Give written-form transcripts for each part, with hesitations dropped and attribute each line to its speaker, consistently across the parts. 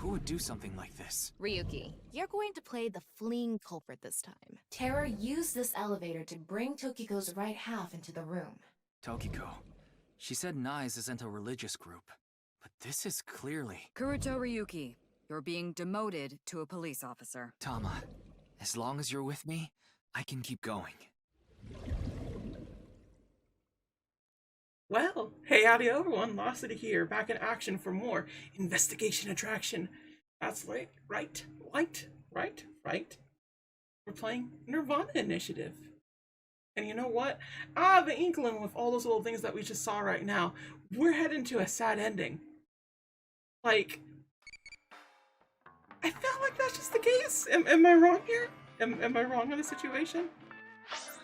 Speaker 1: Who would do something like this?
Speaker 2: Ryuki, you're going to play the fleeing culprit this time. Terra used this elevator to bring Tokiko's right half into the room.
Speaker 1: Tokiko. She said Nais isn't a religious group. But this is clearly...
Speaker 3: Kuruto Ryuki, you're being demoted to a police officer.
Speaker 1: Tama, as long as you're with me, I can keep going.
Speaker 4: Well, hey howdy everyone, Locity here, back in action for more Investigation Attraction. That's right. We're playing nirvanA Initiative. And you know what? I have an inkling with all those little things that we just saw right now. We're heading to a sad ending. Like, I feel like that's just the case. Am I wrong here? Am I wrong in the situation?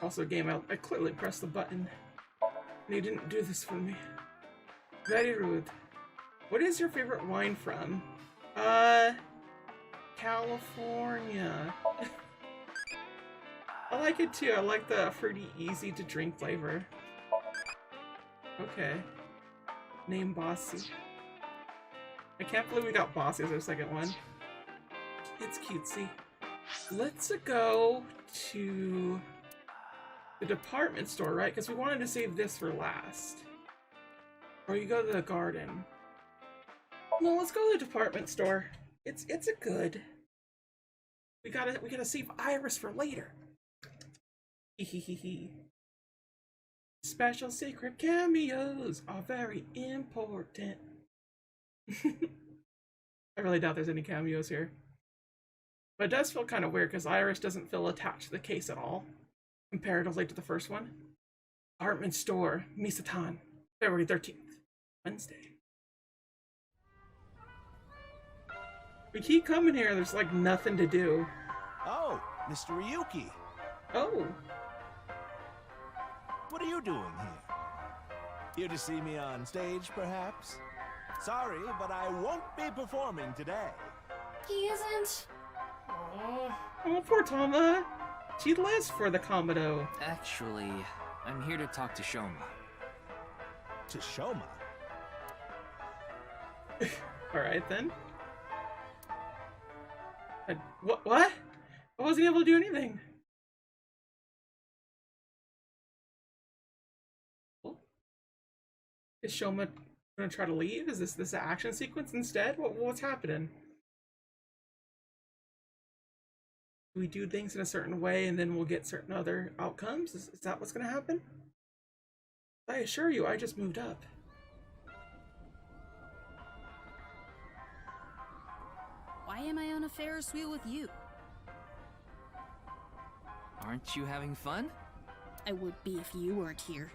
Speaker 4: Also, game, I clearly pressed the button. And you didn't do this for me. Very rude. What is your favorite wine from? California. I like it too. I like the fruity, easy to drink flavor. Okay. Name Bossy. I can't believe we got Bossy as our second one. It's cutesy. Let's go to the department store, right? Because we wanted to save this for last. Or you go to the garden. No, let's go to the department store. It's a good. We gotta save Iris for later. Hehehe. Special secret cameos are very important. I really doubt there's any cameos here. But it does feel kind of weird because Iris doesn't feel attached to the case at all, comparatively to the first one. Department store, Misatan, February 13th, Wednesday. We keep coming here, there's like nothing to do.
Speaker 5: Oh, Mr. Ryuki.
Speaker 4: Oh.
Speaker 5: What are you doing here? Here to see me on stage, perhaps? Sorry, but I won't be performing today.
Speaker 2: He isn't.
Speaker 4: Oh, poor Tama. She lives for the Komodo.
Speaker 1: Actually, I'm here to talk to Shoma.
Speaker 5: To Shoma?
Speaker 4: Alright then. What? I wasn't able to do anything. Is Shoma gonna try to leave? Is this an action sequence instead? What's happening? Do we do things in a certain way and then we'll get certain other outcomes? Is that what's gonna happen? I assure you, I just moved up.
Speaker 6: Why am I on a Ferris wheel with you?
Speaker 1: Aren't you having fun?
Speaker 6: I would be if you weren't here.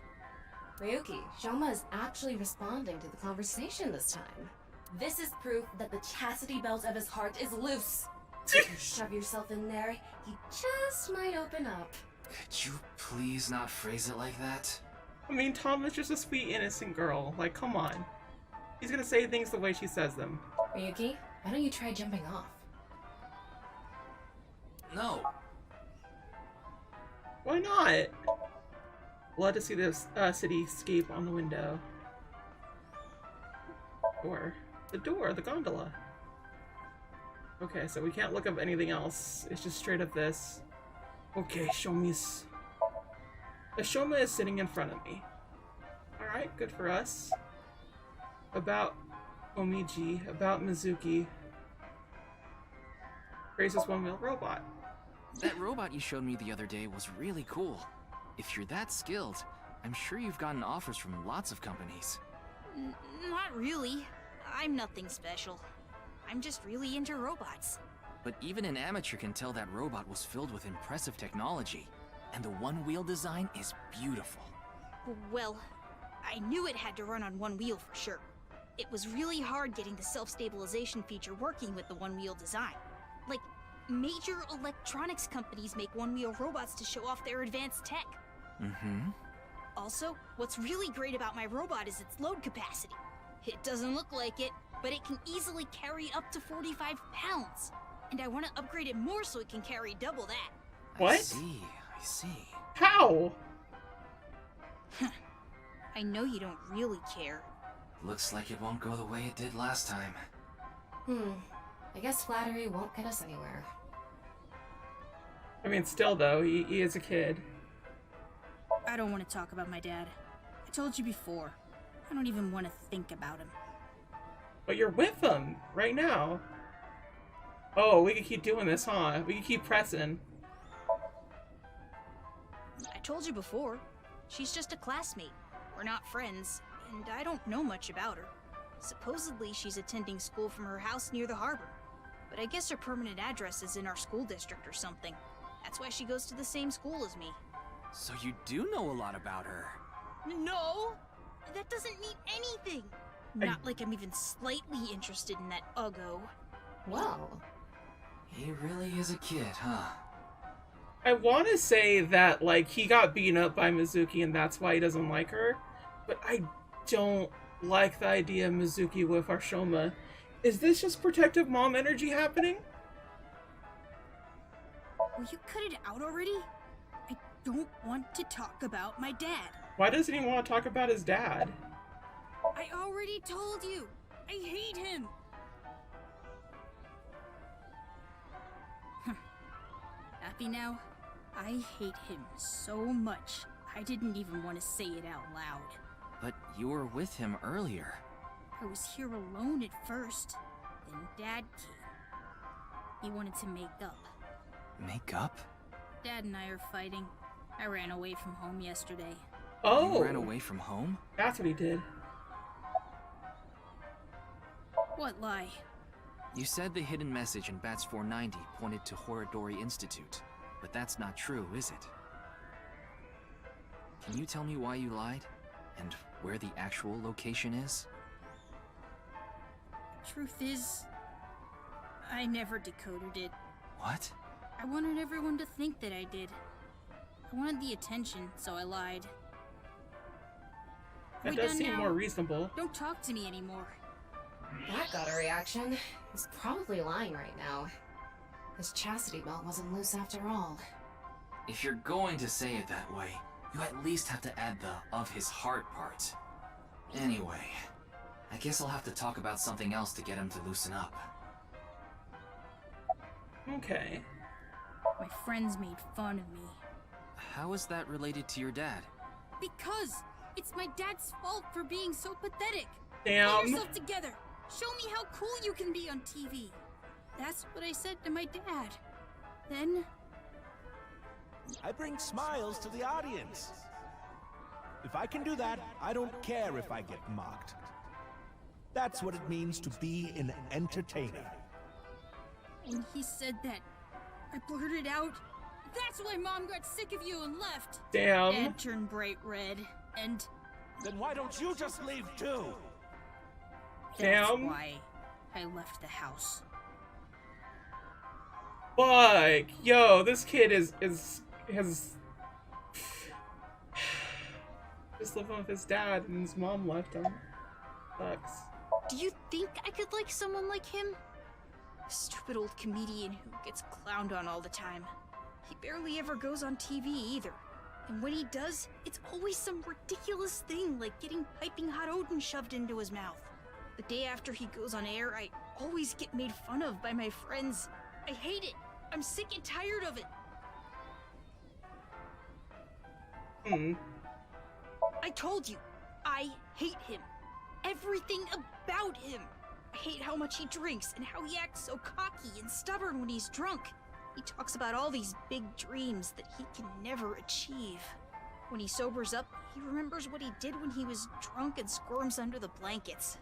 Speaker 2: Ryuki, Shoma is actually responding to the conversation this time. This is proof that the chastity belt of his heart is loose. If you shove yourself in there, he just might open up.
Speaker 1: Could you please not phrase it like that?
Speaker 4: I mean, Tom is just a sweet, innocent girl. Like, come on. He's gonna say things the way she says them.
Speaker 2: Ryuki, why don't you try jumping off?
Speaker 1: No.
Speaker 4: Why not? Love to see this cityscape on the window. Or the door, the gondola. Okay, so we can't look up anything else. It's just straight up this. Okay, Shomi's. The Shoma is sitting in front of me. Alright, good for us. About Omiji, about Mizuki. Raises one-wheel robot.
Speaker 1: That robot you showed me the other day was really cool. If you're that skilled, I'm sure you've gotten offers from lots of companies.
Speaker 6: Not really. I'm nothing special. I'm just really into robots.
Speaker 1: But even an amateur can tell that robot was filled with impressive technology. And the one-wheel design is beautiful.
Speaker 6: Well, I knew it had to run on one wheel for sure. It was really hard getting the self-stabilization feature working with the one-wheel design. Like, major electronics companies make one-wheel robots to show off their advanced tech.
Speaker 1: Mm-hmm.
Speaker 6: Also, what's really great about my robot is its load capacity. It doesn't look like it, but it can easily carry up to 45 pounds. And I want to upgrade it more so it can carry double that.
Speaker 4: What?
Speaker 1: I see.
Speaker 4: How?
Speaker 6: I know you don't really care.
Speaker 1: Looks like it won't go the way it did last time.
Speaker 2: I guess flattery won't get us anywhere.
Speaker 4: I mean, still though, he is a kid.
Speaker 6: I don't want to talk about my dad. I told you before. I don't even want to think about him.
Speaker 4: But you're with him right now. Oh, we can keep doing this, huh? We can keep pressing.
Speaker 6: I told you before. She's just a classmate. We're not friends, and I don't know much about her. Supposedly, she's attending school from her house near the harbor. But I guess her permanent address is in our school district or something. That's why she goes to the same school as me.
Speaker 1: So you do know a lot about her.
Speaker 6: No! That doesn't mean anything! Not like I'm even slightly interested in that Uggo.
Speaker 2: Well,
Speaker 1: He really is a kid, huh?
Speaker 4: I want to say that, like, he got beaten up by Mizuki and that's why he doesn't like her, but I don't like the idea of Mizuki with our Shoma. Is this just protective mom energy happening?
Speaker 6: Will you cut it out already? I don't want to talk about my dad.
Speaker 4: Why doesn't he want to talk about his dad?
Speaker 6: I already told you! I hate him! Happy now? I hate him so much, I didn't even want to say it out loud.
Speaker 1: But you were with him earlier.
Speaker 6: I was here alone at first, then Dad came. He wanted to make up.
Speaker 1: Make up?
Speaker 6: Dad and I are fighting. I ran away from home yesterday.
Speaker 4: Oh,
Speaker 1: You ran away from home?
Speaker 4: that's what he did.
Speaker 6: What lie?
Speaker 1: You said the hidden message in Bats 490 pointed to Horodori Institute, but that's not true, is it? Can you tell me why you lied? And where the actual location is?
Speaker 6: Truth is, I never decoded it.
Speaker 1: What?
Speaker 6: I wanted everyone to think that I did. I wanted the attention, so I lied.
Speaker 4: That
Speaker 6: We
Speaker 4: does
Speaker 6: done
Speaker 4: seem
Speaker 6: now?
Speaker 4: more reasonable.
Speaker 6: Don't talk to me anymore.
Speaker 2: that got a reaction. He's probably lying right now. His chastity belt wasn't loose after all.
Speaker 1: If you're going to say it that way, you at least have to add the "of his heart" part. Anyway, I guess I'll have to talk about something else to get him to loosen up.
Speaker 4: Okay.
Speaker 6: My friends made fun of me.
Speaker 1: How is that related to your dad?
Speaker 6: Because it's my dad's fault for being so pathetic. Get
Speaker 4: Damn.
Speaker 6: yourself together. Show me how cool you can be on TV. That's what I said to my dad. Then
Speaker 5: I bring smiles to the audience. If I can do that, I don't care if I get mocked. That's what it means to be an entertainer.
Speaker 6: when he said that, I blurted out, "That's why Mom got sick of you and left."
Speaker 4: Damn.
Speaker 6: Dad turned bright red, and
Speaker 5: Then why don't you just leave too?
Speaker 6: that's
Speaker 4: Damn.
Speaker 6: why I left the house.
Speaker 4: Fuck. Yo, this kid has just living with his dad and his mom left him. Sucks.
Speaker 6: Do you think I could like someone like him? A stupid old comedian who gets clowned on all the time. He barely ever goes on TV either. And when he does, it's always some ridiculous thing like getting piping hot Odin shoved into his mouth. The day after he goes on air, I always get made fun of by my friends. I hate it. I'm sick and tired of it. I told you, I hate him. Everything about him. I hate how much he drinks and how he acts so cocky and stubborn when he's drunk. He talks about all these big dreams that he can never achieve. When he sobers up, he remembers what he did when he was drunk and squirms under the blankets.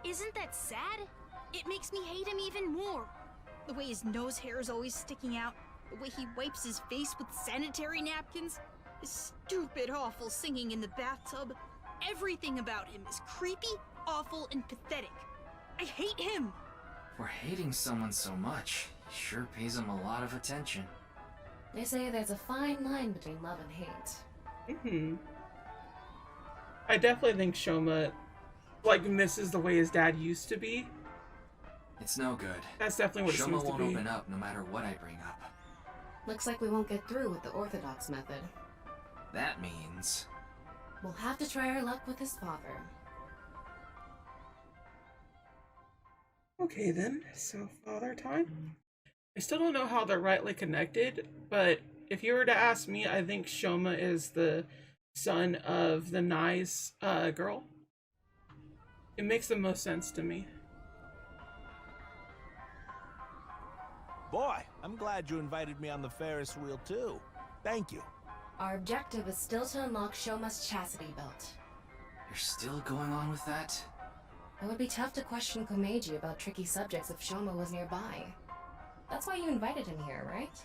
Speaker 6: Isn't that sad? It makes me hate him even more. The way his nose hair is always sticking out, the way he wipes his face with sanitary napkins, his stupid, awful singing in the bathtub. Everything about him is creepy, awful, and pathetic. I hate him!
Speaker 1: For hating someone so much, he sure pays him a lot of attention.
Speaker 2: They say there's a fine line between love and hate.
Speaker 4: I definitely think Shoma, like, misses the way his dad used to be.
Speaker 1: It's no good.
Speaker 4: That's definitely what it
Speaker 1: Shoma
Speaker 4: seems to
Speaker 1: won't
Speaker 4: be.
Speaker 1: open up no matter what I bring up.
Speaker 2: Looks like we won't get through with the Orthodox method.
Speaker 1: That means...
Speaker 2: We'll have to try our luck with his father.
Speaker 4: Okay then, so father time. I still don't know how they're rightly connected, but if you were to ask me, I think Shoma is the son of the nice girl. It makes the most sense to me.
Speaker 5: Boy, I'm glad you invited me on the Ferris wheel too. Thank you.
Speaker 2: Our objective is still to unlock Shoma's chastity belt.
Speaker 1: You're still going on with that?
Speaker 2: It would be tough to question Komeiji about tricky subjects if Shoma was nearby. That's why you invited him here, right?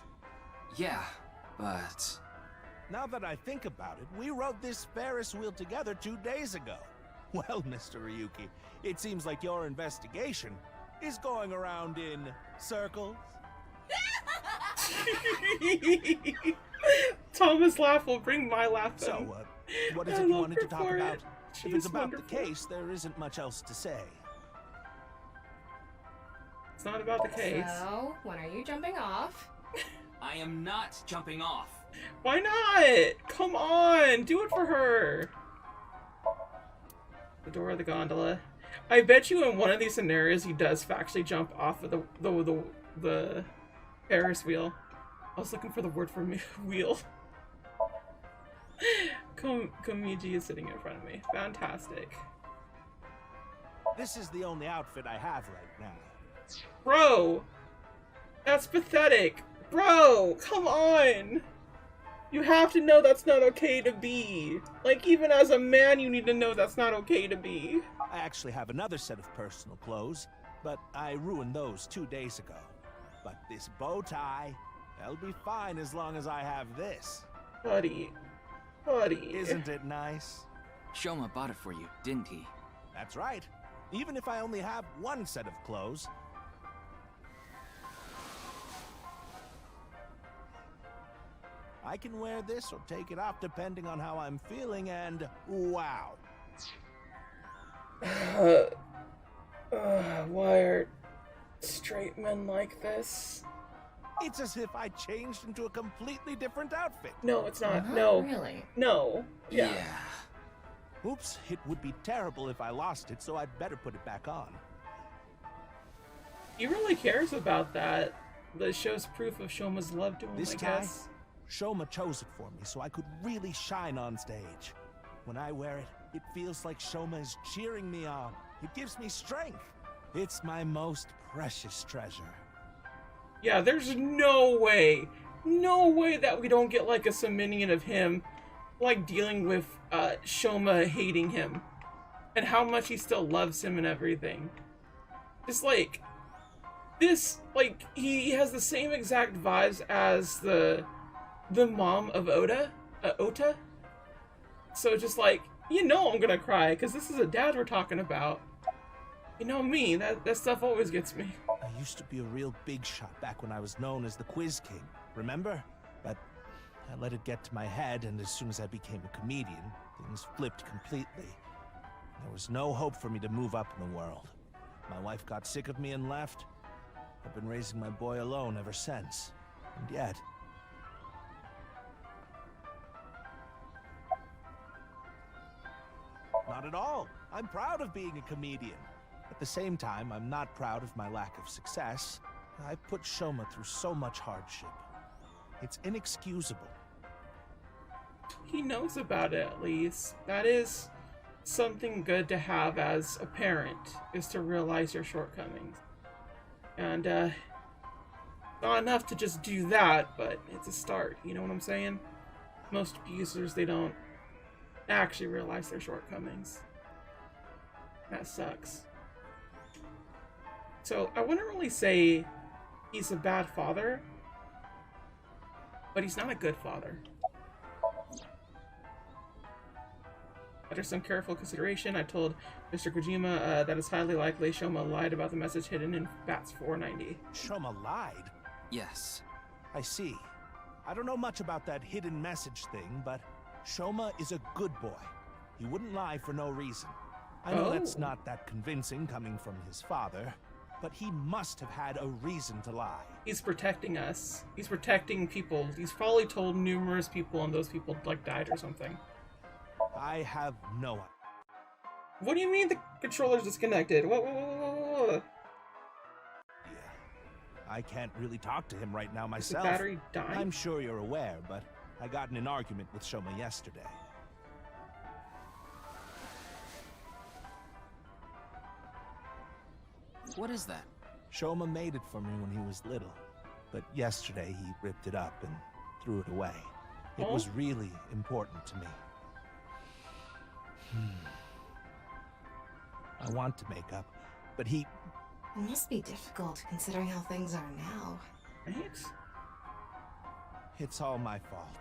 Speaker 1: Yeah, but...
Speaker 5: Now that I think about it, we rode this Ferris wheel together 2 days ago. Well, Mr. Ryuki, it seems like your investigation is going around in circles.
Speaker 4: Thomas' laugh will bring my laugh in.
Speaker 5: So, what is
Speaker 4: I
Speaker 5: it you
Speaker 4: love
Speaker 5: wanted
Speaker 4: her
Speaker 5: to talk
Speaker 4: for it.
Speaker 5: about? If
Speaker 4: She's
Speaker 5: it's about
Speaker 4: wonderful.
Speaker 5: the case, there isn't much else to say.
Speaker 4: It's not about the case.
Speaker 2: So, when are you jumping off?
Speaker 1: I am not jumping off.
Speaker 4: Why not? Come on, do it for her. The door of the gondola. I bet you in one of these scenarios he does actually jump off of the Ferris wheel. I was looking for the word for wheel. Komeiji is sitting in front of me. Fantastic.
Speaker 5: This is the only outfit I have right now.
Speaker 4: Bro! That's pathetic. Bro, come on! You have to know that's not okay to be. Like, even as a man, you need to know that's not okay to be.
Speaker 5: I actually have another set of personal clothes, but I ruined those 2 days ago. But this bow tie, that'll be fine as long as I have this.
Speaker 4: Buddy. Buddy.
Speaker 5: Isn't it nice?
Speaker 1: Shoma bought it for you, didn't he?
Speaker 5: That's right. Even if I only have one set of clothes. I can wear this or take it off depending on how I'm feeling, and wow.
Speaker 4: Why are straight men like this?
Speaker 5: It's as if I changed into a completely different outfit.
Speaker 4: No, it's not.
Speaker 2: Not
Speaker 4: No.
Speaker 2: really.
Speaker 4: No. Yeah.
Speaker 5: Oops, it would be terrible if I lost it, so I'd better put it back on.
Speaker 4: He really cares about that. That shows proof of Shoma's love to him,
Speaker 5: This
Speaker 4: I
Speaker 5: tie?
Speaker 4: guess.
Speaker 5: Shoma chose it for me so I could really shine on stage. When I wear it, it feels like Shoma is cheering me on. It gives me strength. It's my most precious treasure.
Speaker 4: Yeah, there's no way that we don't get like a subminion of him, like dealing with Shoma hating him, and how much he still loves him and everything. It's like this, like he has the same exact vibes as the mom of Ota. So just like, you know I'm gonna cry because this is a dad we're talking about. You know me, that stuff always gets me.
Speaker 5: I used to be a real big shot back when I was known as the Quiz King, remember? But I let it get to my head, and as soon as I became a comedian, things flipped completely. There was no hope for me to move up in the world. My wife got sick of me and left. I've been raising my boy alone ever since. And yet... Not at all. I'm proud of being a comedian. At the same time, I'm not proud of my lack of success. I've put Shoma through so much hardship. It's inexcusable.
Speaker 4: He knows about it at least. That is something good to have as a parent, is to realize your shortcomings. And not enough to just do that, but it's a start, you know what I'm saying? Most abusers, they don't actually realize their shortcomings. That sucks. So I wouldn't really say he's a bad father, but he's not a good father. After some careful consideration, I told Mr. Kojima that it's highly likely Shoma lied about the message hidden in Bats 490.
Speaker 5: Shoma lied?
Speaker 1: Yes.
Speaker 5: I see. I don't know much about that hidden message thing, but Shoma is a good boy. He wouldn't lie for no reason. I know that's not that convincing coming from his father, but he must have had a reason to lie.
Speaker 4: He's protecting us. He's protecting people. He's probably told numerous people and those people like died or something.
Speaker 5: I have no idea.
Speaker 4: What do you mean the controller's disconnected? What?
Speaker 5: I can't really talk to him right now
Speaker 4: Is the
Speaker 5: myself.
Speaker 4: battery dying?
Speaker 5: I'm sure you're aware, but I got in an argument with Shoma yesterday.
Speaker 1: What is that?
Speaker 5: Shoma made it for me when he was little, but yesterday he ripped it up and threw it away. It
Speaker 4: Oh?
Speaker 5: was really important to me. I want to make up, but he...
Speaker 2: It must be difficult considering how things are now.
Speaker 4: Thanks.
Speaker 5: It's all my fault.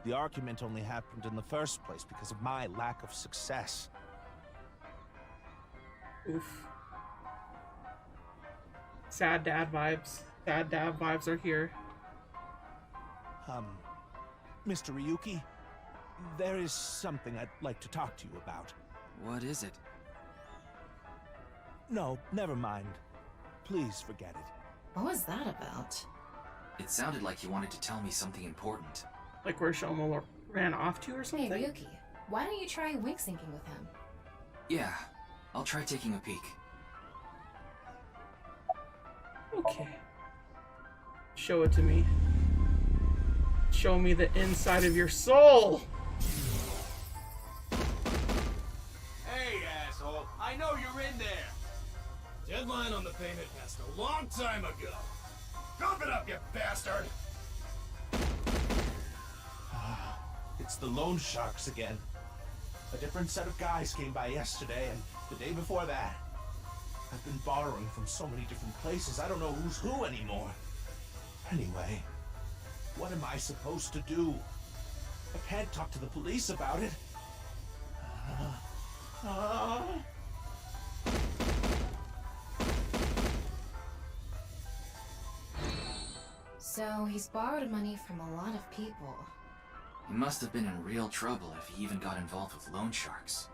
Speaker 5: The argument only happened in the first place because of my lack of success.
Speaker 4: Oof. Sad dad vibes. Sad dad vibes are here.
Speaker 5: Mr. Ryuki, there is something I'd like to talk to you about.
Speaker 1: What is it?
Speaker 5: No, never mind. Please forget it.
Speaker 2: What was that about?
Speaker 1: It sounded like you wanted to tell me something important.
Speaker 4: Like where Shoma ran off to or
Speaker 2: Hey,
Speaker 4: something?
Speaker 2: Ryuki, why don't you try wink syncing with him?
Speaker 1: Yeah, I'll try taking a peek.
Speaker 4: Okay. Show it to me. Show me the inside of your soul!
Speaker 7: Hey, asshole! I know you're in there! Deadline on the payment passed a long time ago! Drop it up, you bastard!
Speaker 5: It's the loan sharks again. A different set of guys came by yesterday and the day before that. I've been borrowing from so many different places, I don't know who's who anymore. Anyway, what am I supposed to do? I can't talk to the police about it.
Speaker 2: So, he's borrowed money from a lot of people.
Speaker 1: He must have been in real trouble if he even got involved with loan sharks.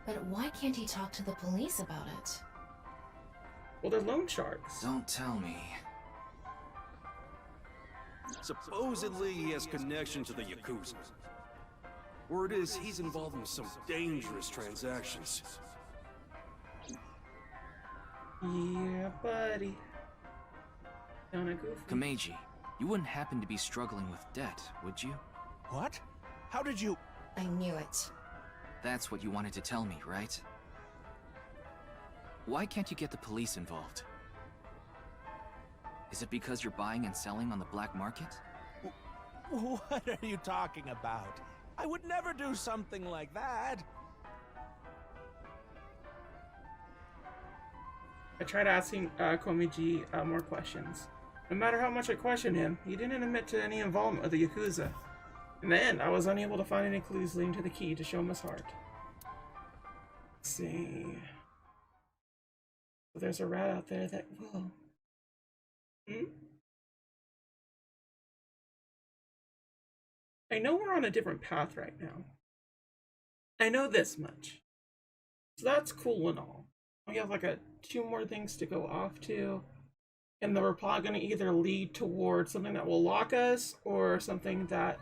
Speaker 2: But why can't he talk to the police about it?
Speaker 4: Well, they're loan sharks.
Speaker 1: Don't tell me.
Speaker 7: Supposedly he has connection to the Yakuza. Word is he's involved in some dangerous transactions.
Speaker 4: Yeah, buddy. Kinda goofy.
Speaker 1: Kameji, you wouldn't happen to be struggling with debt, would you?
Speaker 5: What? How did you...
Speaker 2: I knew it.
Speaker 1: That's what you wanted to tell me, right? Why can't you get the police involved? Is it because you're buying and selling on the black market?
Speaker 5: What are you talking about? I would never do something like that.
Speaker 4: I tried asking Komiji more questions. No matter how much I questioned him, he didn't admit to any involvement with the Yakuza. In the end, I was unable to find any clues leading to the key to Shoma's heart. Let's see. There's a rat out there that will... I know we're on a different path right now. I know this much. So that's cool and all. We have like two more things to go off to. And then we're probably going to either lead towards something that will lock us or something that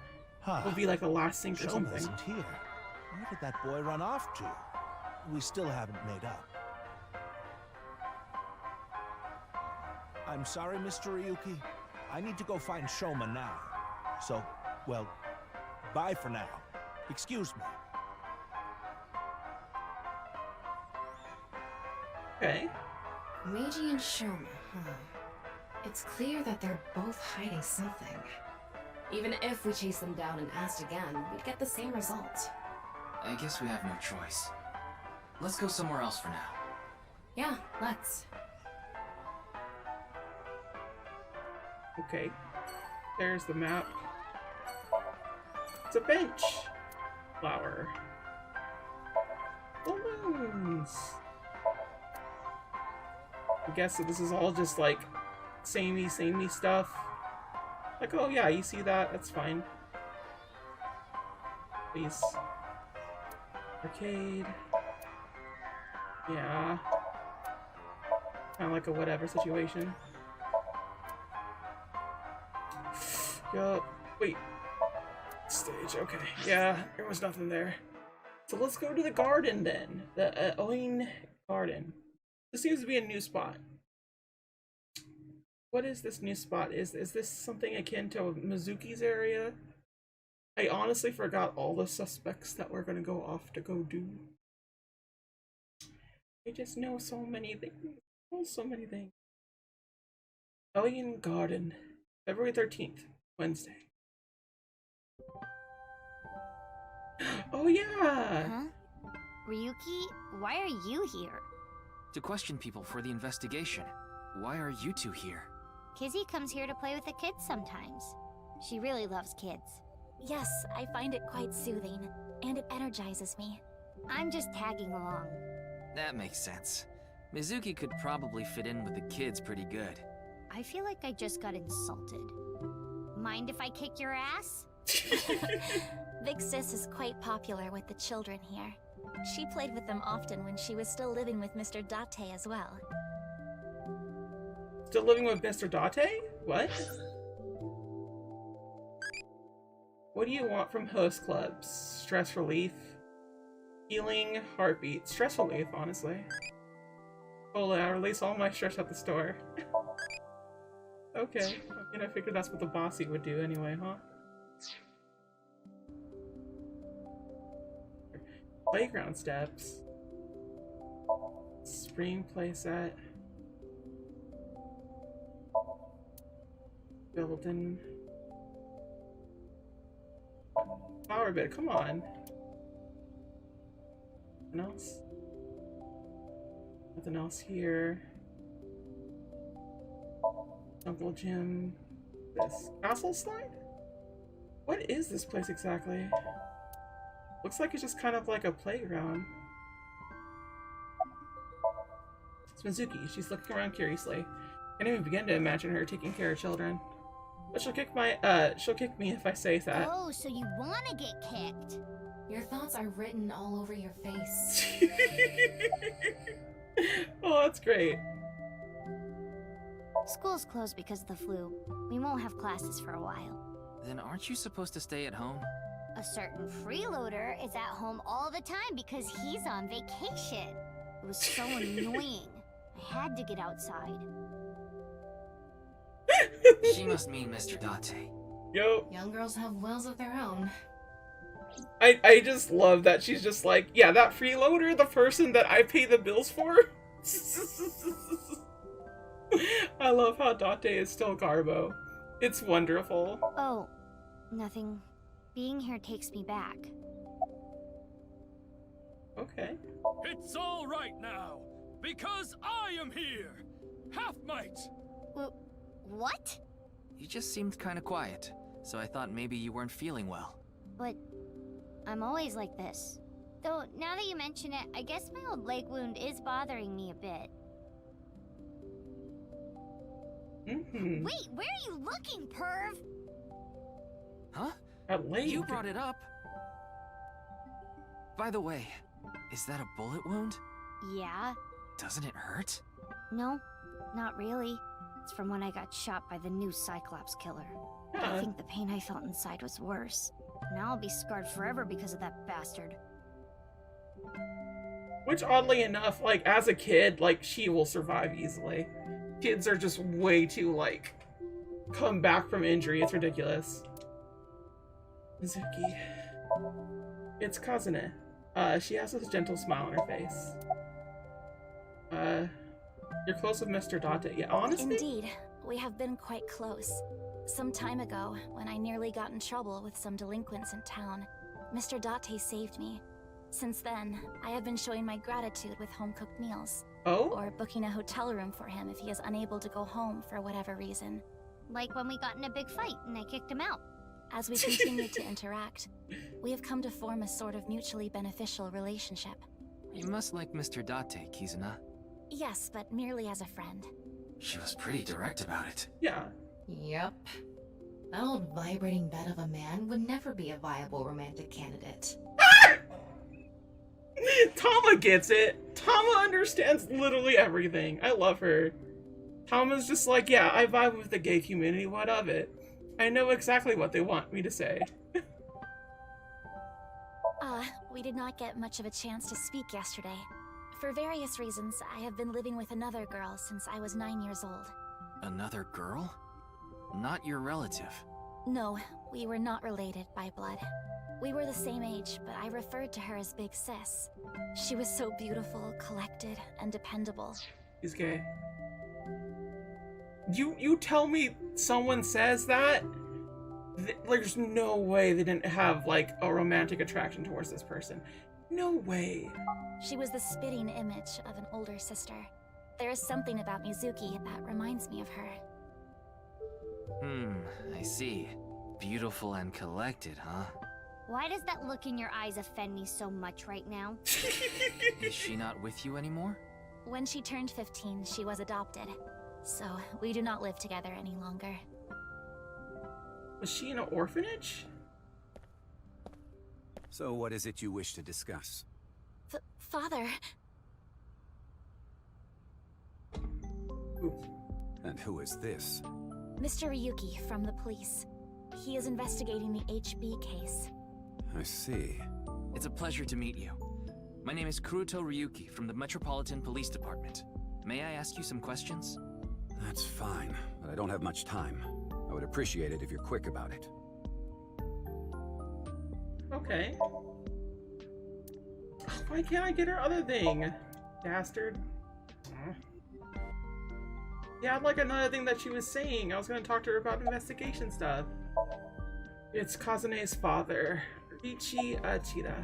Speaker 4: will be like a last sync or
Speaker 5: Shoma
Speaker 4: something.
Speaker 5: isn't here. Where did that boy run off to? We still haven't made up. I'm sorry, Mr. Ryuki. I need to go find Shoma now. So, well, bye for now. Excuse me.
Speaker 4: Okay.
Speaker 2: Meiji and Shoma, huh? It's clear that they're both hiding something. Even if we chase them down and asked again, we'd get the same result.
Speaker 1: I guess we have no choice. Let's go somewhere else for now.
Speaker 2: Yeah, let's.
Speaker 4: Okay. There's the map. It's a bench. Flower. Balloons. I guess that this is all just like samey stuff. Like, oh yeah, you see that? That's fine. Please. Arcade. Yeah. Kind of like a whatever situation. Yup. Wait. Stage, okay. Yeah, there was nothing there. So let's go to the garden then. The Aioen Garden. This seems to be a new spot. What is this new spot? Is this something akin to Mizuki's area? I honestly forgot all the suspects that we're gonna go off to go do. I just know so many things. Oh, so many things. Aioen Garden, February 13th, Wednesday. Oh yeah!
Speaker 8: Huh? Ryuki, why are you here?
Speaker 1: To question people for the investigation. Why are you two here?
Speaker 8: Kizzy comes here to play with the kids sometimes. She really loves kids.
Speaker 9: Yes, I find it quite soothing, and it energizes me.
Speaker 8: I'm just tagging along.
Speaker 1: That makes sense. Mizuki could probably fit in with the kids pretty good.
Speaker 8: I feel like I just got insulted. Mind if I kick your ass?
Speaker 9: Big Sis is quite popular with the children here. She played with them often when she was still living with Mr. Date as well.
Speaker 4: Still living with Mr. Date? What? What do you want from host clubs? Stress relief? Healing? Heartbeat? Stress relief, honestly. Oh, I release all my stress at the store. Okay. I mean, I figured that's what the bossy would do anyway, huh? Playground steps. Spring playset. Building. Power bit, come on. Nothing else? Nothing else here. Jungle gym. This castle slide? What is this place exactly? Looks like it's just kind of like a playground. It's Mizuki. She's looking around curiously. Can't even begin to imagine her taking care of children. But she'll kick me if I say that.
Speaker 8: Oh, so you wanna get kicked?
Speaker 2: Your thoughts are written all over your face.
Speaker 4: Oh, that's great.
Speaker 8: School's closed because of the flu. We won't have classes for a while.
Speaker 1: Then aren't you supposed to stay at home?
Speaker 8: A certain freeloader is at home all the time because he's on vacation. It was so annoying. I had to get outside.
Speaker 1: She must mean Mr. Date.
Speaker 4: Yo.
Speaker 2: Young girls have wills of their own.
Speaker 4: I just love that she's just like, yeah, that freeloader, the person that I pay the bills for. I love how Date is still Garbo. It's wonderful.
Speaker 8: Oh, nothing. Being here takes me back.
Speaker 4: Okay.
Speaker 10: It's all right now, because I am here! Half-mite!
Speaker 8: What?
Speaker 1: You just seemed kind of quiet, so I thought maybe you weren't feeling well.
Speaker 8: But I'm always like this. Though, now that you mention it, I guess my old leg wound is bothering me a bit. Wait, where are you looking, perv?
Speaker 1: Huh?
Speaker 4: That leg.
Speaker 1: You brought it up. By the way, is that a bullet wound?
Speaker 8: Yeah.
Speaker 1: Doesn't it hurt?
Speaker 8: No, not really. It's from when I got shot by the new Cyclops killer. But I think the pain I felt inside was worse. Now I'll be scarred forever because of that bastard.
Speaker 4: Which, oddly enough, like, as a kid, like, she will survive easily. Kids are just way too, like, come back from injury. It's ridiculous. Mizuki. It's Kazune. She has this gentle smile on her face. You're close with Mr. Date. Yeah, honestly?
Speaker 9: Indeed. We have been quite close. Some time ago, when I nearly got in trouble with some delinquents in town, Mr. Date saved me. Since then, I have been showing my gratitude with home-cooked meals.
Speaker 4: Oh?
Speaker 9: Or booking a hotel room for him if he is unable to go home for whatever reason.
Speaker 8: Like when we got in a big fight and I kicked him out.
Speaker 9: As we continue to interact, we have come to form a sort of mutually beneficial relationship.
Speaker 1: You must like Mr. Date, Kizuna.
Speaker 9: Yes, but merely as a friend.
Speaker 1: She was pretty direct about it.
Speaker 4: Yeah.
Speaker 2: Yep. That old vibrating bed of a man would never be a viable romantic candidate.
Speaker 4: Tama gets it. Tama understands literally everything. I love her. Tama's just like, yeah, I vibe with the gay community. What of it? I know exactly what they want me to say.
Speaker 9: We did not get much of a chance to speak yesterday. For various reasons, I have been living with another girl since I was 9 years old.
Speaker 1: Another girl? Not your relative.
Speaker 9: No, we were not related by blood. We were the same age, but I referred to her as Big Sis. She was so beautiful, collected, and dependable.
Speaker 4: He's gay. You tell me someone says that? There's no way they didn't have, like, a romantic attraction towards this person. No way.
Speaker 9: She was the spitting image of an older sister. There is something about Mizuki that reminds me of her.
Speaker 1: I see. Beautiful and collected, huh?
Speaker 8: Why does that look in your eyes offend me so much right now?
Speaker 1: Is she not with you anymore?
Speaker 9: When she turned 15, she was adopted. So, we do not live together any longer.
Speaker 4: Was she in an orphanage?
Speaker 11: So what is it you wish to discuss?
Speaker 9: Father...
Speaker 4: Ooh.
Speaker 11: And who is this?
Speaker 9: Mr. Ryuki from the police. He is investigating the HB case.
Speaker 11: I see.
Speaker 1: It's a pleasure to meet you. My name is Kuruto Ryuki from the Metropolitan Police Department. May I ask you some questions?
Speaker 11: That's fine, but I don't have much time. I would appreciate it if you're quick about it.
Speaker 4: Okay. Why can't I get her other thing? Bastard. Yeah, I'd like another thing that she was saying. I was gonna talk to her about investigation stuff. It's Kazune's father, Riichi Achida.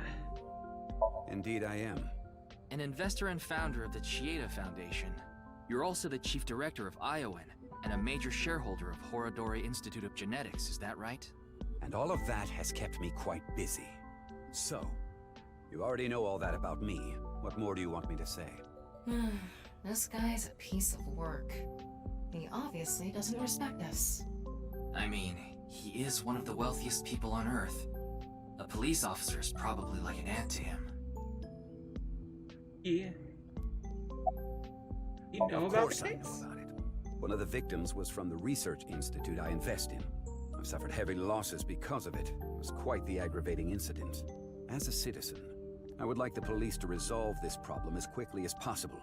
Speaker 11: Indeed I am.
Speaker 1: An investor and founder of the Chieda Foundation. You're also the chief director of Aioen, and a major shareholder of Horodori Institute of Genetics, is that right?
Speaker 11: And all of that has kept me quite busy. So, you already know all that about me. What more do you want me to say?
Speaker 2: This guy's a piece of work. He obviously doesn't respect us.
Speaker 1: I mean, he is one of the wealthiest people on Earth. A police officer is probably like an ant to him.
Speaker 4: Yeah. You know
Speaker 11: Of
Speaker 4: about
Speaker 11: course
Speaker 4: the
Speaker 11: I
Speaker 4: case?
Speaker 11: know about it. One of the victims was from the research institute I invest in. I've suffered heavy losses because of it. It was quite the aggravating incident. As a citizen, I would like the police to resolve this problem as quickly as possible.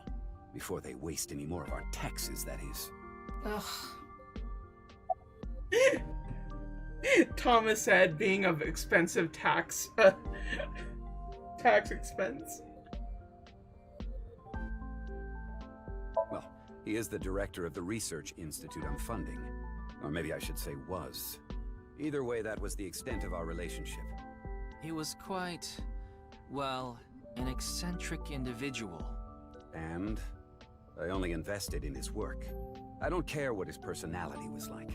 Speaker 11: Before they waste any more of our taxes, that is.
Speaker 2: Ugh.
Speaker 4: Thomas said being of expensive tax tax expense.
Speaker 11: Well, he is the director of the research institute I'm funding. Or maybe I should say was. Either way, that was the extent of our relationship.
Speaker 1: He was quite, well, an eccentric individual.
Speaker 11: And I only invested in his work. I don't care what his personality was like.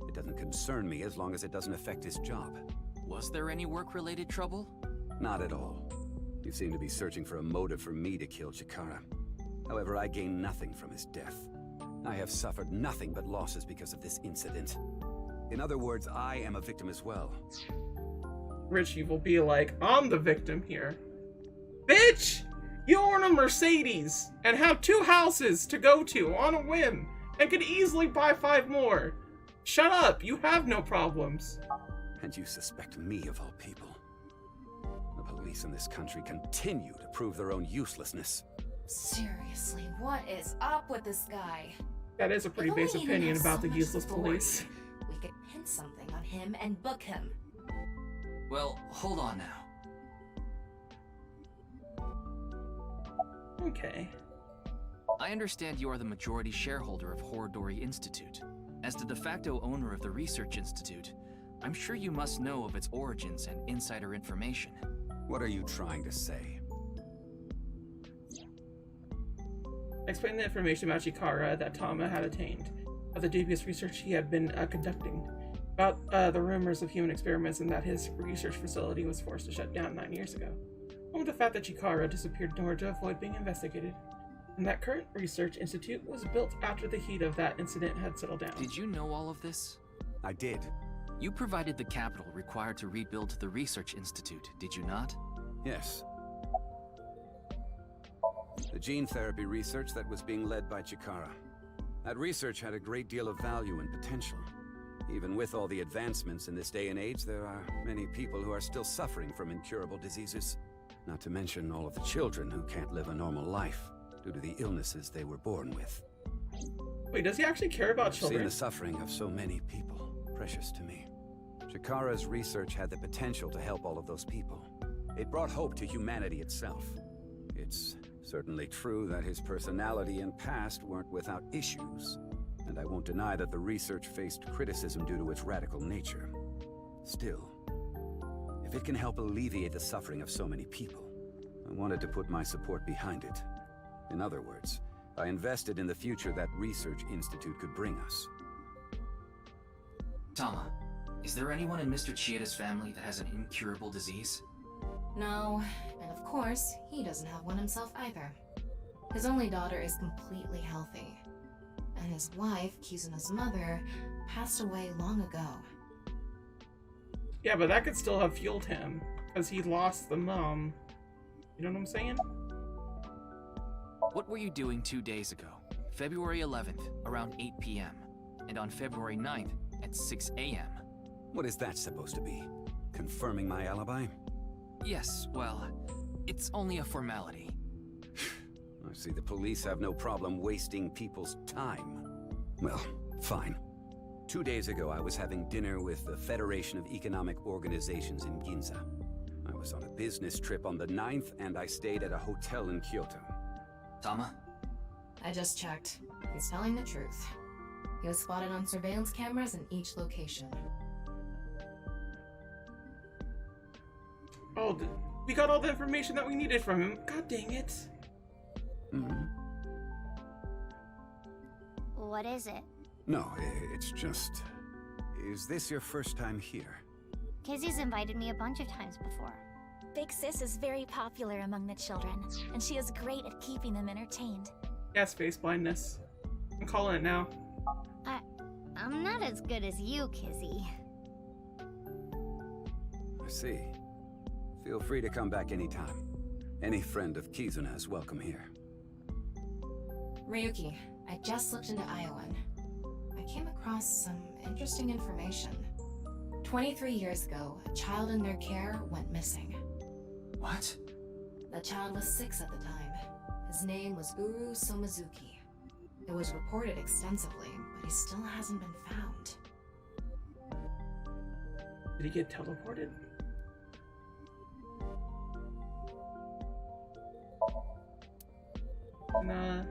Speaker 11: It doesn't concern me as long as it doesn't affect his job.
Speaker 1: Was there any work-related trouble?
Speaker 11: Not at all. You seem to be searching for a motive for me to kill Chikara. However, I gain nothing from his death. I have suffered nothing but losses because of this incident. In other words, I am a victim as well.
Speaker 4: Richie will be like, I'm the victim here. Bitch! You own a Mercedes and have 2 houses to go to on a whim and could easily buy 5 more. Shut up, you have no problems.
Speaker 11: And you suspect me of all people. The police in this country continue to prove their own uselessness.
Speaker 2: Seriously, what is up with this guy?
Speaker 4: That is a pretty
Speaker 2: If only
Speaker 4: base
Speaker 2: he
Speaker 4: opinion
Speaker 2: had
Speaker 4: about
Speaker 2: so
Speaker 4: the
Speaker 2: much
Speaker 4: useless
Speaker 2: authority,
Speaker 4: police.
Speaker 2: We could pin something on him and book him.
Speaker 1: Well, hold on now.
Speaker 4: Okay.
Speaker 1: I understand you are the majority shareholder of Horodori Institute. As the de facto owner of the Research Institute, I'm sure you must know of its origins and insider information.
Speaker 11: What are you trying to say?
Speaker 4: Explain the information about Chikara that Tama had attained, of the dubious research he had been conducting, about the rumors of human experiments and that his research facility was forced to shut down 9 years ago, and with the fact that Chikara disappeared in order to avoid being investigated, and that current research institute was built after the heat of that incident had settled down.
Speaker 1: Did you know all of this?
Speaker 11: I did.
Speaker 1: You provided the capital required to rebuild the Research Institute, did you not?
Speaker 11: Yes. The gene therapy research that was being led by Chikara. That research had a great deal of value and potential. Even with all the advancements in this day and age, there are many people who are still suffering from incurable diseases. Not to mention all of the children who can't live a normal life due to the illnesses they were born with.
Speaker 4: Wait, does he actually care about
Speaker 11: I've seen
Speaker 4: children?
Speaker 11: the suffering of so many people, precious to me. Shikara's research had the potential to help all of those people. It brought hope to humanity itself. It's certainly true that his personality and past weren't without issues, and I won't deny that the research faced criticism due to its radical nature. Still, if it can help alleviate the suffering of so many people, I wanted to put my support behind it. In other words, I invested in the future that research institute could bring us.
Speaker 1: Tama, is there anyone in Mr. Chieda's family that has an incurable disease?
Speaker 2: No, and of course, he doesn't have one himself either. His only daughter is completely healthy, and his wife, Kizuna's mother, passed away long ago.
Speaker 4: Yeah, but that could still have fueled him, because he lost the mom. You know what I'm saying?
Speaker 1: What were you doing 2 days ago, February 11th, around 8 p.m., and on February 9th at 6 a.m.?
Speaker 11: What is that supposed to be? Confirming my alibi?
Speaker 1: Yes, well, it's only a formality.
Speaker 11: I see the police have no problem wasting people's time. Well, fine. 2 days ago, I was having dinner with the Federation of Economic Organizations in Ginza. I was on a business trip on the 9th, and I stayed at a hotel in Kyoto.
Speaker 1: Tama?
Speaker 2: I just checked. He's telling the truth. He was spotted on surveillance cameras in each location.
Speaker 4: Oh, we got all the information that we needed from him. God dang it.
Speaker 8: What is it?
Speaker 11: No, it's just... Is this your first time here?
Speaker 8: Kizzy's invited me a bunch of times before.
Speaker 9: Big Sis is very popular among the children, and she is great at keeping them entertained.
Speaker 4: Yes, face blindness. I'm calling it now.
Speaker 8: I'm not as good as you, Kizzy.
Speaker 11: I see. Feel free to come back anytime. Any friend of Kizuna is welcome here.
Speaker 2: Ryuki, I just looked into Aioen. I came across some interesting information. 23 years ago, a child in their care went missing.
Speaker 1: What?
Speaker 2: The child was 6 at the time. His name was Uru Somazuki. It was reported extensively, but he still hasn't been found.
Speaker 4: Did he get teleported? Nah.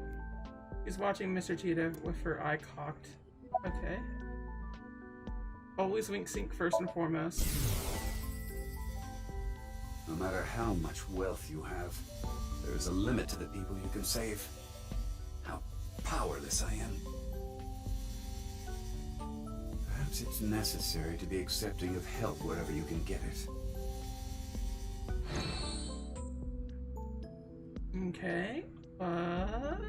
Speaker 4: He's watching Mr. Cheetah with her eye cocked. Okay. Always wink sync first and foremost.
Speaker 11: No matter how much wealth you have, there is a limit to the people you can save. How powerless I am. Perhaps it's necessary to be accepting of help wherever you can get it.
Speaker 4: Okay, but...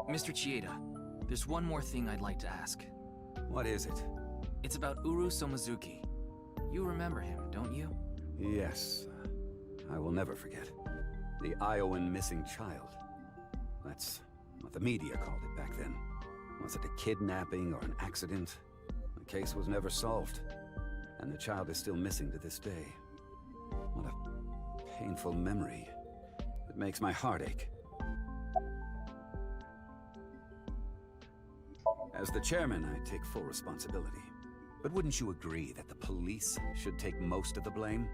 Speaker 1: Mr. Chieda, there's one more thing I'd like to ask.
Speaker 11: What is it?
Speaker 1: It's about Uru Somazuki. You remember him, don't you?
Speaker 11: Yes. I will never forget. The Aioen missing child. That's what the media called it back then. Was it a kidnapping or an accident? The case was never solved. And the child is still missing to this day. What a painful memory. It makes my heart ache. As the chairman, I take full responsibility. But wouldn't you agree that the police should take most of the blame?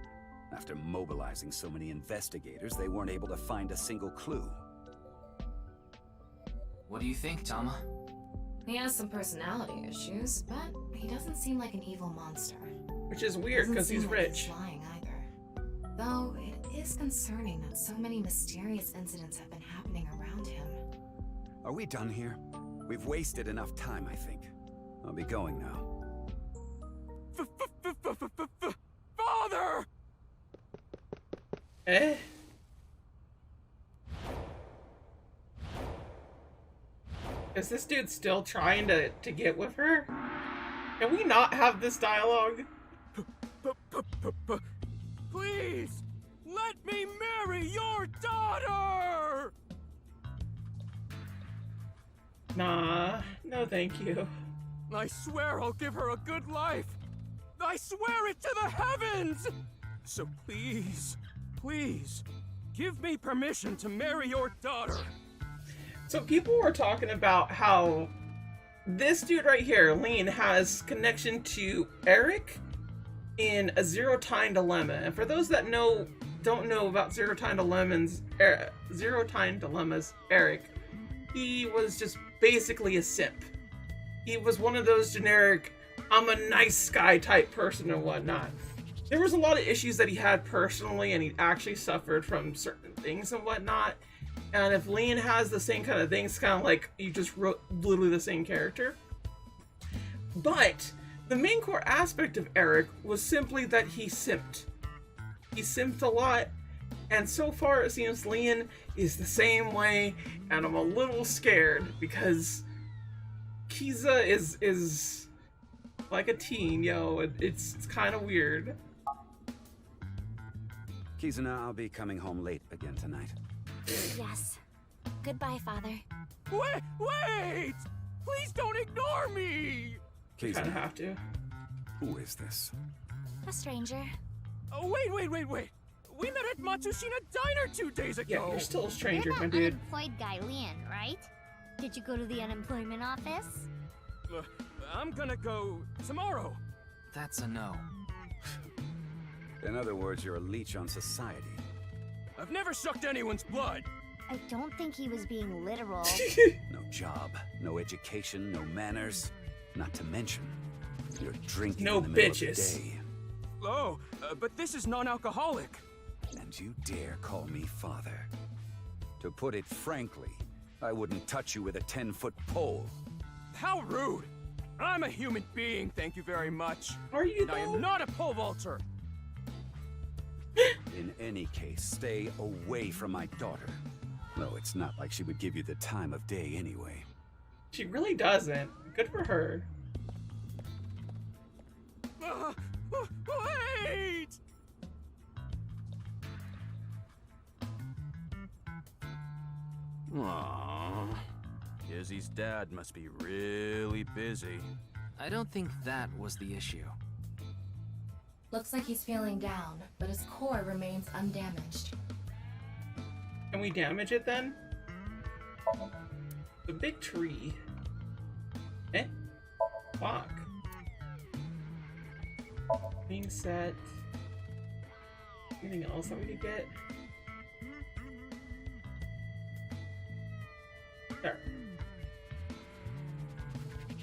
Speaker 11: After mobilizing so many investigators, they weren't able to find a single clue.
Speaker 1: What do you think, Tama?
Speaker 2: He has some personality issues, but he doesn't seem like an evil monster.
Speaker 4: Which is weird, because he's rich.
Speaker 2: He's lying either. Though it is concerning that so many mysterious incidents have been happening around him.
Speaker 11: Are we done here? We've wasted enough time, I think. I'll be going now.
Speaker 10: Father!
Speaker 4: Eh? Is this dude still trying to get with her? Can we not have this dialogue?
Speaker 10: Please! Let me marry your daughter!
Speaker 4: Nah, no thank you.
Speaker 10: I swear I'll give her a good life! I swear it to the heavens! So please, please, give me permission to marry your daughter.
Speaker 4: So people were talking about how this dude right here, Lean, has connection to Eric in a Zero Time Dilemma. And for those that don't know about Zero Time Dilemmas, Eric, he was just basically a simp. He was one of those generic, I'm a nice guy type person and whatnot. There was a lot of issues that he had personally, and he actually suffered from certain things and whatnot. And if Lean has the same kind of things, kind of like you just wrote literally the same character. But the main core aspect of Eric was simply that he simped. He simped a lot, and so far it seems Lean is the same way, and I'm a little scared because Kiza is like a teen, yo. It's kind of weird.
Speaker 11: Kizuna, I'll be coming home late again tonight.
Speaker 9: Yes. Goodbye, Father.
Speaker 10: Wait! Please don't ignore me!
Speaker 4: Kind of
Speaker 11: Kizuna,
Speaker 4: have to.
Speaker 11: who is this?
Speaker 9: A stranger.
Speaker 10: Oh, wait! We met at Matsushita Diner 2 days ago!
Speaker 4: Yeah, you're still a stranger,
Speaker 8: You're
Speaker 4: my
Speaker 8: that
Speaker 4: dude.
Speaker 8: unemployed guy, Leon, right? Did you go to the unemployment office?
Speaker 10: I'm gonna go tomorrow.
Speaker 1: That's a no.
Speaker 11: In other words, you're a leech on society.
Speaker 10: I've never sucked anyone's blood.
Speaker 8: I don't think he was being literal.
Speaker 11: No job, no education, no manners. Not to mention, you're drinking
Speaker 4: No
Speaker 11: in the middle
Speaker 4: bitches.
Speaker 11: of the day.
Speaker 10: Oh, but this is non-alcoholic.
Speaker 11: And you dare call me father. To put it frankly, I wouldn't touch you with a 10-foot pole.
Speaker 10: How rude! I'm a human being, thank you very much.
Speaker 4: Are you
Speaker 10: And I
Speaker 4: though?
Speaker 10: am not a pole vaulter.
Speaker 11: In any case, stay away from my daughter. Though it's not like she would give you the time of day anyway.
Speaker 4: She really doesn't. Good for her.
Speaker 10: Wait! Aww. Izzy's dad must be really busy.
Speaker 1: I don't think that was the issue.
Speaker 2: Looks like he's feeling down, but his core remains undamaged.
Speaker 4: Can we damage it then? The big tree. Eh? Fuck. Being set. Anything else that we could get? There.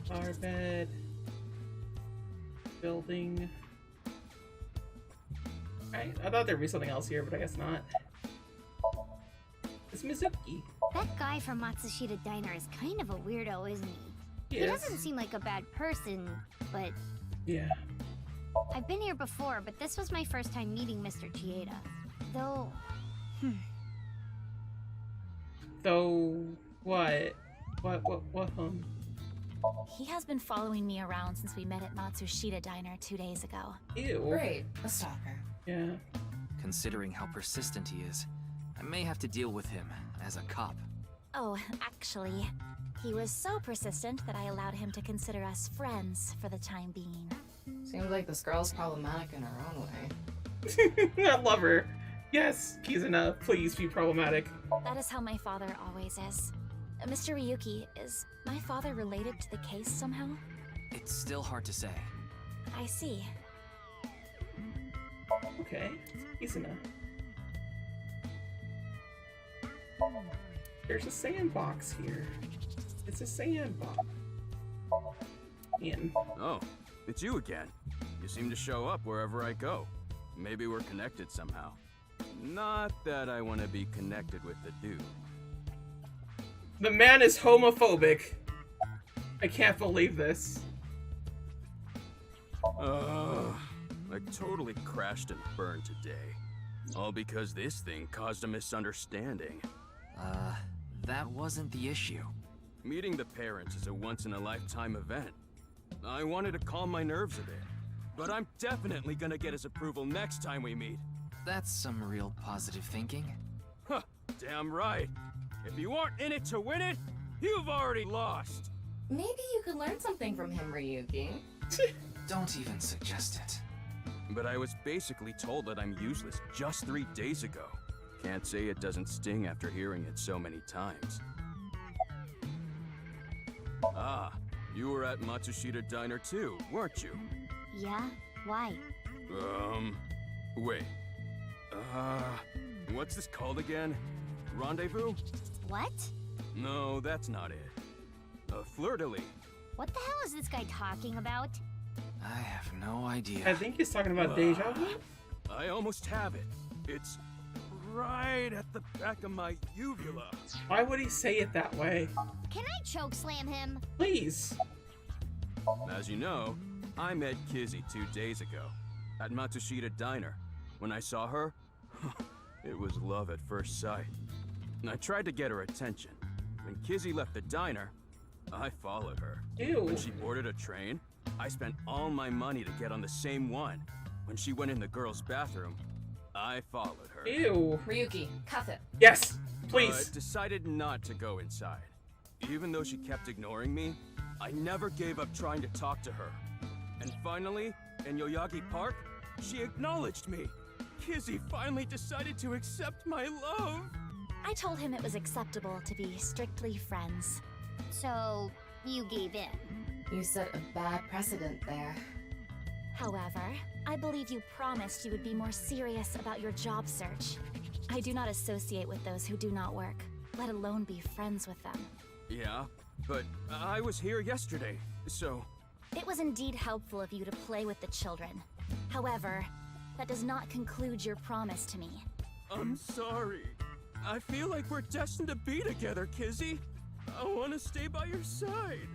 Speaker 4: Flower bed. Building. Right, I thought there'd be something else here, but I guess not. It's Mizuki.
Speaker 8: That guy from Matsushita Diner is kind of a weirdo, isn't he? He
Speaker 4: Yes.
Speaker 8: doesn't seem like a bad person, but
Speaker 4: Yeah.
Speaker 8: I've been here before, but this was my first time meeting Mr. Chieda. Though,
Speaker 4: Though, what? What,
Speaker 9: He has been following me around since we met at Matsushita Diner 2 days ago.
Speaker 4: Ew.
Speaker 2: Great, a stalker.
Speaker 4: Yeah.
Speaker 1: Considering how persistent he is, I may have to deal with him as a cop.
Speaker 9: Oh, actually, he was so persistent that I allowed him to consider us friends for the time being.
Speaker 2: Seems like this girl's problematic in her own way.
Speaker 4: I love her. Yes, Kizuna, please be problematic.
Speaker 9: That is how my father always is. Mr. Ryuki, is my father related to the case somehow?
Speaker 1: It's still hard to say.
Speaker 9: I see.
Speaker 4: Okay, Kizuna. There's a sandbox here. It's a sandbox. In.
Speaker 10: Oh, it's you again. You seem to show up wherever I go. Maybe we're connected somehow. Not that I want to be connected with the dude.
Speaker 4: The man is homophobic. I can't believe this.
Speaker 10: I totally crashed and burned today. All because this thing caused a misunderstanding.
Speaker 1: That wasn't the issue.
Speaker 10: Meeting the parents is a once-in-a-lifetime event. I wanted to calm my nerves a bit. But I'm definitely gonna get his approval next time we meet.
Speaker 1: That's some real positive thinking.
Speaker 10: Huh, damn right. If you aren't in it to win it, you've already lost.
Speaker 2: Maybe you could learn something from him, Ryuki.
Speaker 1: Don't even suggest it.
Speaker 10: But I was basically told that I'm useless just 3 days ago. Can't say it doesn't sting after hearing it so many times. Ah, you were at Matsushita Diner too, weren't you?
Speaker 8: Yeah? Why?
Speaker 10: Wait. What's this called again? Rendezvous?
Speaker 8: What?
Speaker 10: No, that's not it. Fleur-de-lis.
Speaker 8: What the hell is this guy talking about?
Speaker 1: I have no idea.
Speaker 4: I think he's talking about deja vu.
Speaker 10: I almost have it. It's right at the back of my uvula.
Speaker 4: Why would he say it that way?
Speaker 8: Can I choke slam him?
Speaker 4: Please.
Speaker 10: As you know, I met Kizzy 2 days ago at Matsushita Diner. When I saw her, it was love at first sight. And I tried to get her attention. When Kizzy left the diner, I followed her.
Speaker 4: Ew.
Speaker 10: When she boarded a train, I spent all my money to get on the same one. When she went in the girls' bathroom, I followed her.
Speaker 4: Ew.
Speaker 2: Ryuki, cuff it.
Speaker 4: Yes,
Speaker 10: But
Speaker 4: please.
Speaker 10: decided not to go inside. Even though she kept ignoring me, I never gave up trying to talk to her. And finally, in Yoyagi Park, she acknowledged me. Kizzy finally decided to accept my love.
Speaker 9: I told him it was acceptable to be strictly friends.
Speaker 8: So, you gave in.
Speaker 2: You set a bad precedent there.
Speaker 9: However, I believe you promised you would be more serious about your job search. I do not associate with those who do not work, let alone be friends with them.
Speaker 10: Yeah, but I was here yesterday, so...
Speaker 9: It was indeed helpful of you to play with the children. However, that does not conclude your promise to me.
Speaker 10: I'm sorry. I feel like we're destined to be together, Kizzy. I want to stay by your side.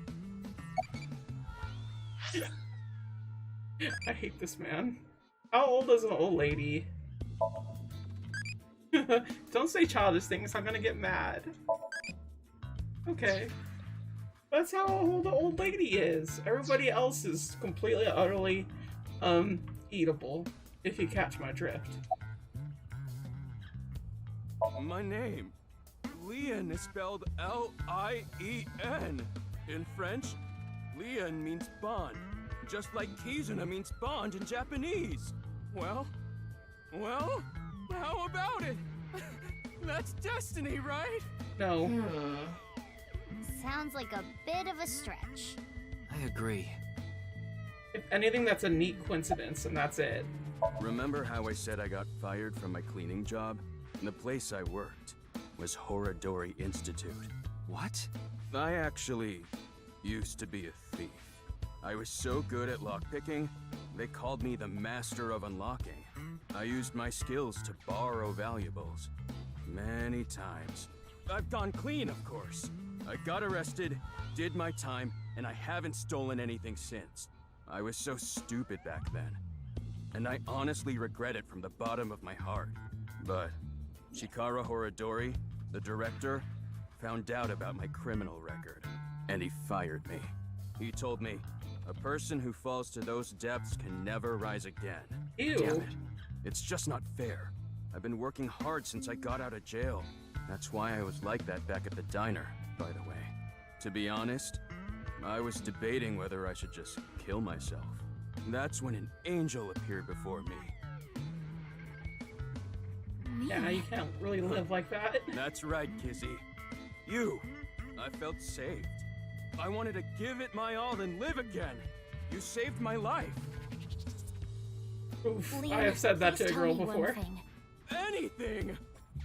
Speaker 4: I hate this man. How old is an old lady? Don't say childish things, I'm gonna get mad. Okay. That's how old the old lady is. Everybody else is completely, utterly, eatable, if you catch my drift.
Speaker 10: My name. Lien is spelled L-I-E-N. In French, Lien means bond, just like Kizuna means bond in Japanese. Well, how about it? That's destiny, right?
Speaker 4: No.
Speaker 8: Sounds like a bit of a stretch.
Speaker 1: I agree.
Speaker 4: If anything, that's a neat coincidence, and that's it.
Speaker 10: Remember how I said I got fired from my cleaning job? The place I worked was Horadori Institute.
Speaker 1: What?
Speaker 10: I actually used to be a thief. I was so good at lockpicking, they called me the master of unlocking. I used my skills to borrow valuables. Many times. I've gone clean, of course. I got arrested, did my time, and I haven't stolen anything since. I was so stupid back then. And I honestly regret it from the bottom of my heart. But Shikara Horadori, the director, found out about my criminal record, and he fired me. He told me, a person who falls to those depths can never rise again.
Speaker 4: Ew.
Speaker 10: Damn it. It's just not fair. I've been working hard since I got out of jail. That's why I was like that back at the diner, by the way. To be honest, I was debating whether I should just kill myself. That's when an angel appeared before me.
Speaker 4: Yeah, you can't really live like that.
Speaker 10: That's right, Kizzy. You. I felt saved. I wanted to give it my all and live again. You saved my life.
Speaker 4: Oof,
Speaker 9: Liam,
Speaker 4: I have said that
Speaker 9: please
Speaker 4: to a
Speaker 9: tell
Speaker 4: girl
Speaker 9: me one
Speaker 4: before.
Speaker 9: thing.
Speaker 10: Anything.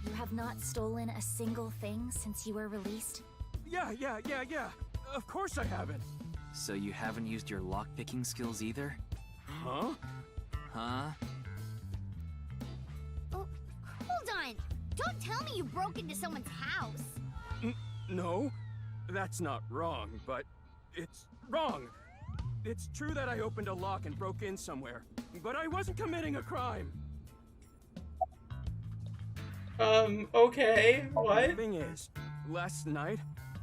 Speaker 9: You have not stolen a single thing since you were released?
Speaker 10: Yeah. Of course I haven't.
Speaker 1: So you haven't used your lockpicking skills either?
Speaker 10: Huh?
Speaker 1: Huh?
Speaker 8: Oh, hold on! Don't tell me you broke into someone's house!
Speaker 10: No, that's not wrong, but it's wrong. It's true that I opened a lock and broke in somewhere, but I wasn't committing a crime.
Speaker 4: Okay, what?
Speaker 10: The thing is, last night...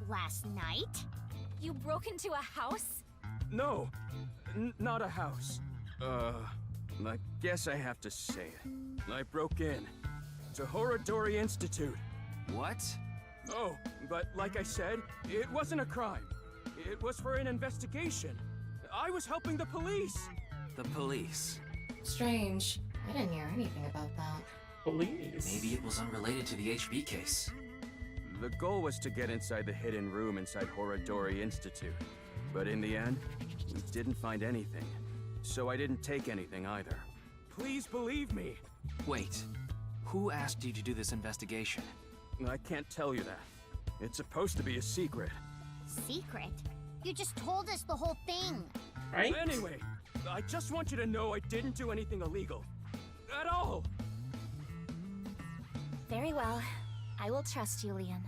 Speaker 8: Last night?
Speaker 9: You broke into a house?
Speaker 10: No, not a house. I guess I have to say it. I broke in to Horadori Institute.
Speaker 1: What?
Speaker 10: Oh, but like I said, it wasn't a crime. It was for an investigation. I was helping the police.
Speaker 1: The police.
Speaker 2: Strange. I didn't hear anything about that.
Speaker 4: Police.
Speaker 1: Maybe it was unrelated to the HB case.
Speaker 10: The goal was to get inside the hidden room inside Horadori Institute. But in the end, we didn't find anything. So I didn't take anything either. Please believe me.
Speaker 1: Wait, who asked you to do this investigation?
Speaker 10: I can't tell you that. It's supposed to be a secret.
Speaker 8: Secret? You just told us the whole thing.
Speaker 4: Right?
Speaker 10: Anyway, I just want you to know I didn't do anything illegal. At all!
Speaker 9: Very well. I will trust you, Leon.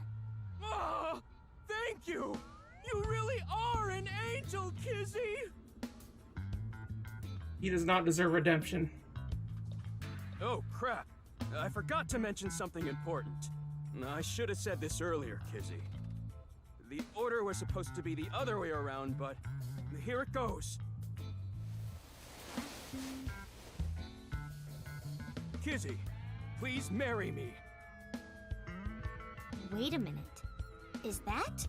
Speaker 10: Ah, thank you! You really are an angel, Kizzy!
Speaker 4: He does not deserve redemption.
Speaker 10: Oh, crap. I forgot to mention something important. I should have said this earlier, Kizzy. The order was supposed to be the other way around, but here it goes. Kizzy, please marry me.
Speaker 8: Wait a minute. Is that?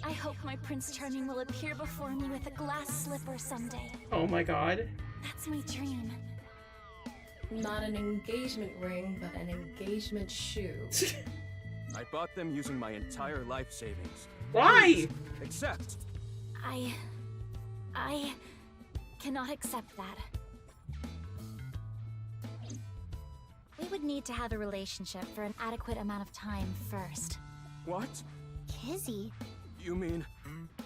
Speaker 9: I hope my Prince Charming will appear before me with a glass slipper someday.
Speaker 4: Oh my god.
Speaker 9: That's my dream.
Speaker 2: Not an engagement ring, but an engagement shoe.
Speaker 10: I bought them using my entire life savings.
Speaker 4: Why?
Speaker 10: Please, accept.
Speaker 9: I cannot accept that. We would need to have a relationship for an adequate amount of time first.
Speaker 10: What?
Speaker 8: Kizzy?
Speaker 10: You mean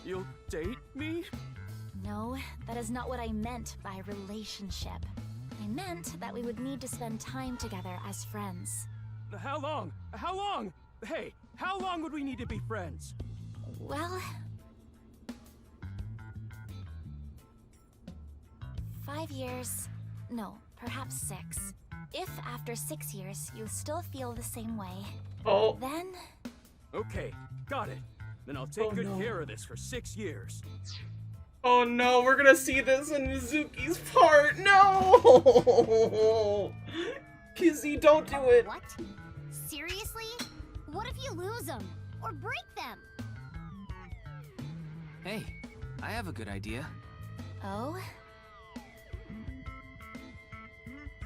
Speaker 10: you'll date me?
Speaker 9: No, that is not what I meant by relationship. I meant that we would need to spend time together as friends.
Speaker 10: How long? How long? Hey, how long would we need to be friends?
Speaker 9: Well... 5 years. No, perhaps 6. If after 6 years you still feel the same way,
Speaker 4: Oh.
Speaker 9: then...
Speaker 10: Okay, got it. Then I'll take good
Speaker 4: no.
Speaker 10: care of this for 6 years.
Speaker 4: Oh no, we're gonna see this in Mizuki's part. No! Kizzy, don't do it.
Speaker 8: What? Seriously? What if you lose them? Or break them?
Speaker 1: Hey, I have a good idea.
Speaker 9: Oh?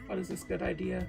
Speaker 4: What is this good idea?